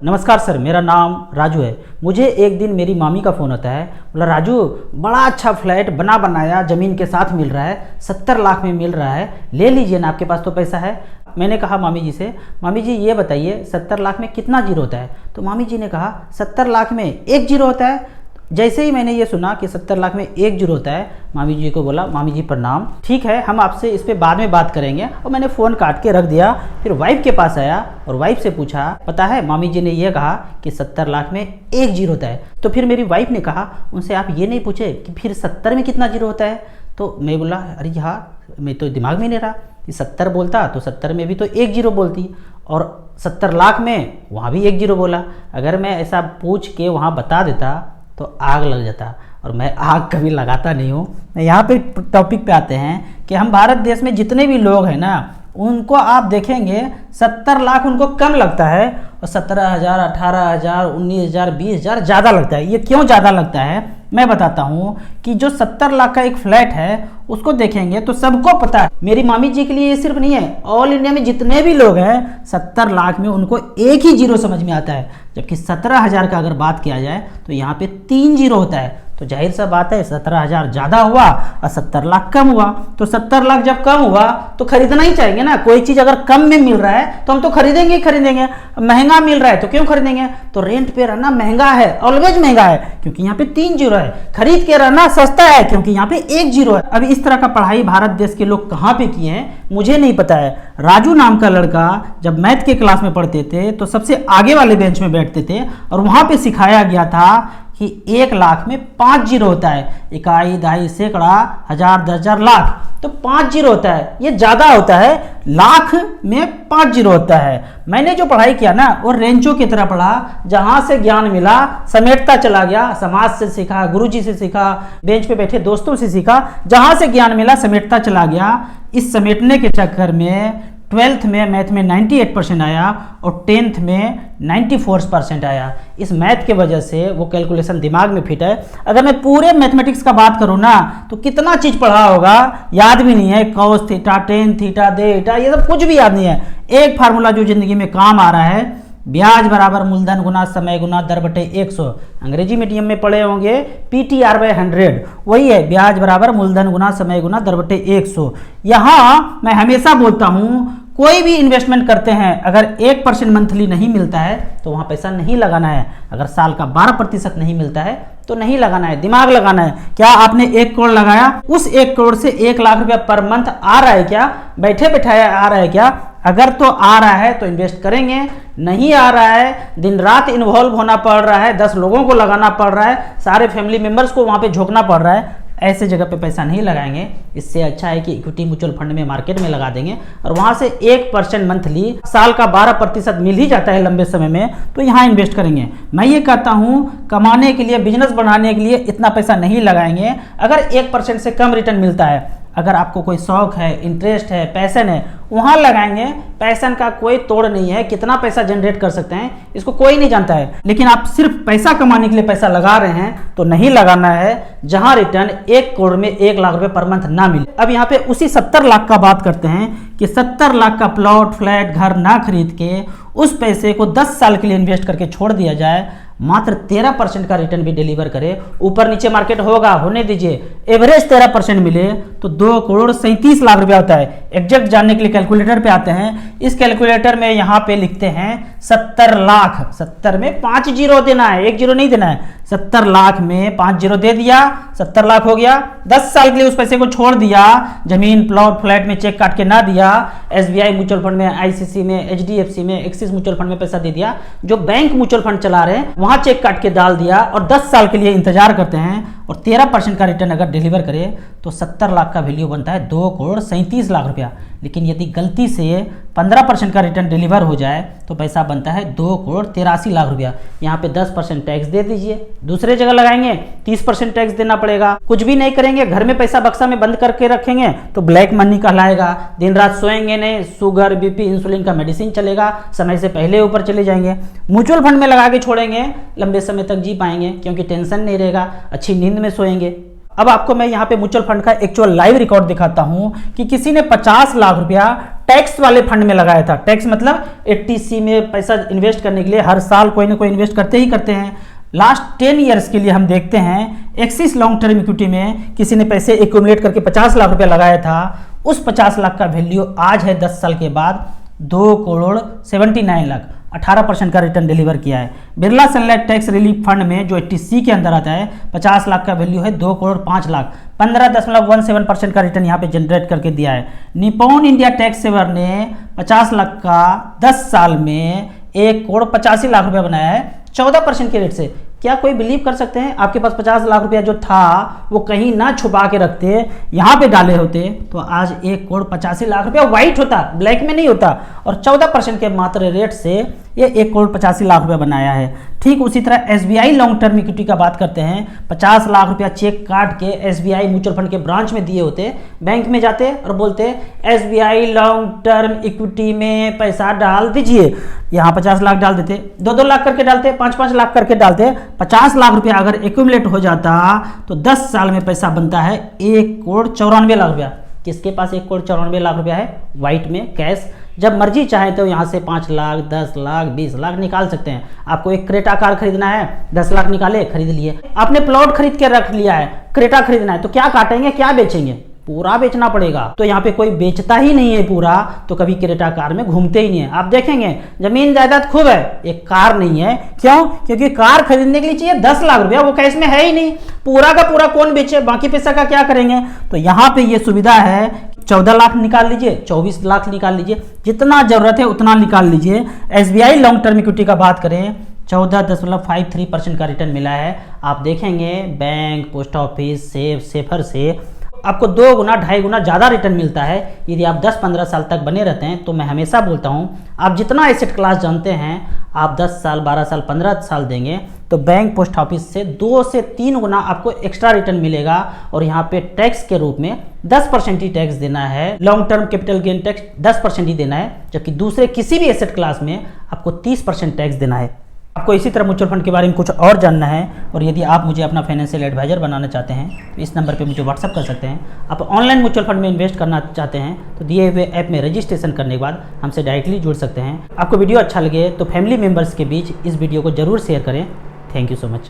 नमस्कार सर, मेरा नाम राजू है। मुझे एक दिन मेरी मामी का फ़ोन आता है। बोला राजू, बड़ा अच्छा फ्लैट बना बनाया ज़मीन के साथ मिल रहा है, 70 लाख में मिल रहा है, ले लीजिए ना, आपके पास तो पैसा है। मैंने कहा मामी जी से, मामी जी ये बताइए 70 लाख में कितना जीरो होता है? तो मामी जी ने कहा 70 लाख में एक जीरो होता है। जैसे ही मैंने ये सुना कि 70 लाख में एक जीरो होता है, मामी जी को बोला मामी जी प्रणाम, ठीक है हम आपसे इस पे बाद में बात करेंगे। और मैंने फ़ोन काट के रख दिया। फिर वाइफ के पास आया और वाइफ से पूछा, पता है मामी जी ने यह कहा कि 70 लाख में एक जीरो होता है। तो फिर मेरी वाइफ ने कहा उनसे, आप ये नहीं पूछे कि फिर 70 में कितना जीरो होता है? तो मैं बोला अरे हाँ, मैं तो दिमाग में नहीं रहा कि 70 बोलता तो 70 में भी तो एक जीरो बोलती, और 70 लाख में वहाँ भी एक जीरो बोला। अगर मैं ऐसा पूछ के वहाँ बता देता तो आग लग जाता, और मैं आग कभी लगाता नहीं हूँ। मैं यहाँ पे टॉपिक पे आते हैं कि हम भारत देश में जितने भी लोग हैं ना, उनको आप देखेंगे 70 लाख उनको कम लगता है, और 17,000, 18,000, 19,000, 20,000 ज़्यादा लगता है। ये क्यों ज़्यादा लगता है मैं बताता हूँ कि जो 70 लाख का एक फ्लैट है उसको देखेंगे तो सबको पता है। मेरी मामी जी के लिए ये सिर्फ नहीं है, ऑल इंडिया में जितने भी लोग हैं 70 लाख में उनको एक ही जीरो समझ में आता है। जबकि 17,000 का अगर बात किया जाए तो यहाँ पे 3 जीरो होता है। तो जाहिर सा बात है 17,000 ज़्यादा हुआ और 70 लाख कम हुआ। तो 70 लाख जब कम हुआ तो खरीदना ही चाहेंगे ना। कोई चीज़ अगर कम में मिल रहा है तो हम तो खरीदेंगे ही खरीदेंगे। महंगा मिल रहा है तो क्यों खरीदेंगे? तो रेंट पे रहना महंगा है, ऑलवेज महंगा है, क्योंकि यहाँ पे 3 जीरो है। खरीद के रहना सस्ता है क्योंकि यहाँ पे एक जीरो है। अब इस तरह का पढ़ाई भारत देश के लोग कहाँ पे किए हैं मुझे नहीं पता है। राजू नाम का लड़का जब मैथ के क्लास में पढ़ते थे तो सबसे आगे वाले बेंच में बैठते थे, और वहाँ पे सिखाया गया था कि 1 लाख में 5 जीरो होता है। इकाई, दहाई, सैकड़ा, हजार, 10,000, लाख, तो 5 जीरो होता है। ये ज़्यादा होता है, लाख में 5 जीरो होता है। मैंने जो पढ़ाई किया ना वो रेंचो की तरह पढ़ा, जहाँ से ज्ञान मिला समेटता चला गया। समाज से सीखा, गुरुजी से सीखा, बेंच पे बैठे दोस्तों से सीखा, जहाँ से ज्ञान मिला समेटता चला गया। इस समेटने के चक्कर में 12th में मैथ में 98% आया और 10th में 94% आया। इस मैथ के वजह से वो कैलकुलेशन दिमाग में फिट है। अगर मैं पूरे मैथमेटिक्स का बात करूँ ना तो कितना चीज़ पढ़ा होगा याद भी नहीं है। Cos theta, tan theta, theta, ये सब कुछ भी याद नहीं है। एक फार्मूला जो जिंदगी में काम आ रहा है, ब्याज बराबर मूलधन गुना समय गुना दर बटे 100। अंग्रेजी मीडियम में पढ़े होंगे PTR/100, वही है ब्याज बराबर मूलधन गुना समय गुना दर बटे 100। यहाँ मैं हमेशा बोलता हूँ कोई भी इन्वेस्टमेंट करते हैं अगर 1% मंथली नहीं मिलता है तो वहाँ पैसा नहीं लगाना है। अगर साल का 12% नहीं मिलता है तो नहीं लगाना है, दिमाग लगाना है। क्या आपने 1 करोड़ लगाया, उस 1 करोड़ से 1 लाख रुपया पर मंथ आ रहा है क्या? बैठे बैठाए आ रहा है क्या? अगर तो आ रहा है तो इन्वेस्ट करेंगे, नहीं आ रहा है, दिन रात इन्वॉल्व होना पड़ रहा है, 10 लोगों को लगाना पड़ रहा है, सारे फैमिली मेंबर्स को वहाँ पे झोंकना पड़ रहा है, ऐसे जगह पे पैसा नहीं लगाएंगे। इससे अच्छा है कि इक्विटी म्यूचुअल फंड में मार्केट में लगा देंगे, और वहाँ से 1% मंथली, साल का 12% मिल ही जाता है लंबे समय में, तो यहाँ इन्वेस्ट करेंगे। मैं ये कहता हूँ कमाने के लिए, बिजनेस बढ़ाने के लिए इतना पैसा नहीं लगाएंगे अगर 1% से कम रिटर्न मिलता है। अगर आपको कोई शौक है, इंटरेस्ट है, पैशन है, वहाँ लगाएंगे। पैशन का कोई तोड़ नहीं है, कितना पैसा जनरेट कर सकते हैं इसको कोई नहीं जानता है। लेकिन आप सिर्फ पैसा कमाने के लिए पैसा लगा रहे हैं तो नहीं लगाना है जहां रिटर्न 1 करोड़ में 1 लाख रुपए पर मंथ ना मिले। अब यहाँ पे उसी 70 लाख का बात करते हैं कि 70 लाख का प्लॉट, फ्लैट, घर ना खरीद के उस पैसे को 10 साल के लिए इन्वेस्ट करके छोड़ दिया जाए, मात्र 13% का रिटर्न भी डिलीवर करे। ऊपर नीचे मार्केट होगा, होने दीजिए, एवरेज 13% मिले तो 2 करोड़ 37 लाख रुपया होता है। एग्जैक्ट जानने के लिए कैलकुलेटर पे आते हैं। इस कैलकुलेटर में यहाँ पे लिखते हैं 70 लाख, 70 में 5 जीरो देना है, 1 जीरो नहीं देना है। 70 लाख में 5 जीरो दे दिया, 70 लाख हो गया। 10 साल के लिए उस पैसे को छोड़ दिया, जमीन, प्लॉट, फ्लैट में चेक काट के ना दिया, SBI म्यूचुअल फंड में, ICC में, HDFC में, एक्सिस म्यूचुअल फंड में पैसा दे दिया, जो बैंक म्यूचुअल फंड चला रहे हैं वहां चेक काट के डाल दिया, और 10 साल के लिए इंतजार करते हैं, और 13% का रिटर्न अगर डिलीवर करे तो 70 लाख का वैल्यू बनता है 2 करोड़ 37 लाख रुपया। लेकिन यदि गलती से 15% का रिटर्न डिलीवर हो जाए तो पैसा बनता है 2 करोड़ 83 लाख रुपया। यहाँ पे 10% टैक्स दे दीजिए। दूसरे जगह लगाएंगे 30% टैक्स देना पड़ेगा। कुछ भी नहीं करेंगे, घर में पैसा बक्सा में बंद करके रखेंगे तो ब्लैक मनी कहलाएगा। दिन रात सोएंगे नहीं, शुगर, BP, इंसुलिन का मेडिसिन चलेगा, समय से पहले ऊपर चले जाएंगे। म्यूचुअल फंड में लगा के छोड़ेंगे, लंबे समय तक जी पाएंगे क्योंकि टेंशन नहीं रहेगा, अच्छी नींद में सोएंगे। अब आपको मैं यहाँ पे म्यूचुअल फंड का एक्चुअल लाइव रिकॉर्ड दिखाता हूँ कि किसी ने 50 लाख रुपया टैक्स वाले फंड में लगाया था। टैक्स मतलब 80C में पैसा इन्वेस्ट करने के लिए हर साल कोई ना कोई इन्वेस्ट करते ही करते हैं। लास्ट 10 ईयर्स के लिए हम देखते हैं एक्सिस लॉन्ग टर्म इक्विटी में किसी ने पैसे एक्यूमुलेट करके 50 लाख रुपया लगाया था। उस 50 लाख का वैल्यू आज है 10 साल के बाद 2,79 लाख, 18% का रिटर्न डिलीवर किया है। Birla sunlight tax relief fund में जो 80C के अंदर आता है 50 लाख का वैल्यू है 2,05 लाख, 15.17% का रिटर्न यहाँ पे जनरेट करके दिया है। निप्पॉन इंडिया टैक्स सेवर ने 50 लाख का 10 साल में 1,85 लाख रुपया बनाया है 14% के रेट से। क्या कोई बिलीव कर सकते हैं आपके पास 50 लाख रुपया जो था वो कहीं ना छुपा के रखते, यहाँ पे डाले होते तो आज 1,85 लाख रुपया व्हाइट होता, ब्लैक में नहीं होता। और 14% के मात्र रेट से ये 1,85 लाख रुपया बनाया है। ठीक उसी तरह SBI लॉन्ग टर्म इक्विटी का बात करते हैं। 50 लाख रुपया चेक काट के SBI म्यूचुअल फंड के ब्रांच में दिए होते, बैंक में जाते और बोलते SBI लॉन्ग टर्म इक्विटी में पैसा डाल दीजिए। यहाँ 50 लाख डाल देते, 2-2 लाख करके डालते, 5-5 लाख करके डालते। 50 लाख रुपया अगर एक्यूमुलेट हो जाता तो 10 साल में पैसा बनता है 1,94 लाख रुपया। किसके पास 1,94 लाख रुपया है व्हाइट में कैश? जब मर्जी चाहे तो यहाँ से 5 लाख, 10 लाख, 20 लाख निकाल सकते हैं। आपको एक क्रेटा कार खरीदना है, 10 लाख निकाले, खरीद लिए। आपने प्लॉट खरीद के रख लिया है, क्रेटा खरीदना है, तो क्या काटेंगे, क्या बेचेंगे? पूरा बेचना पड़ेगा। तो यहाँ पे कोई बेचता ही नहीं है पूरा, तो कभी क्रेटा कार में घूमते ही नहीं है। आप देखेंगे जमीन जायदाद खूब है, एक कार नहीं है। क्यों? क्योंकि कार खरीदने के लिए चाहिए 10 लाख रुपया, वो कैश में है ही नहीं। पूरा का पूरा कौन बेचे, बाकी पैसा का क्या करेंगे? तो यहाँ पे ये सुविधा है, 14 लाख निकाल लीजिए, 24 लाख निकाल लीजिए, जितना जरूरत है उतना निकाल लीजिए। SBI लॉन्ग टर्म इक्विटी का बात करें 14.53% का रिटर्न मिला है। आप देखेंगे बैंक, पोस्ट ऑफिस, सेफर से आपको 2 गुना 2.5 गुना ज़्यादा रिटर्न मिलता है यदि आप 10-15 साल तक बने रहते हैं। तो मैं हमेशा बोलता हूँ, आप जितना एसेट क्लास जानते हैं, आप 10 साल, 12 साल, 15 साल देंगे तो बैंक, पोस्ट ऑफिस से 2 से 3 गुना आपको एक्स्ट्रा रिटर्न मिलेगा। और यहाँ पे टैक्स के रूप में 10% ही टैक्स देना है। Long term capital gain tax 10% ही देना है, जबकि दूसरे किसी भी एसेट क्लास में आपको 30% टैक्स देना है। आपको इसी तरह म्यूचुअल फंड के बारे में कुछ और जानना है और यदि आप मुझे अपना फाइनेंशियल एडवाइजर बनाना चाहते हैं तो इस नंबर पे मुझे व्हाट्सअप कर सकते हैं। आप ऑनलाइन म्यूचुअल फंड में इन्वेस्ट करना चाहते हैं तो दिए हुए ऐप में रजिस्ट्रेशन करने के बाद हमसे डायरेक्टली जुड़ सकते हैं। आपको वीडियो अच्छा लगे तो फैमिली मेम्बर्स के बीच इस वीडियो को जरूर शेयर करें। Thank you so much.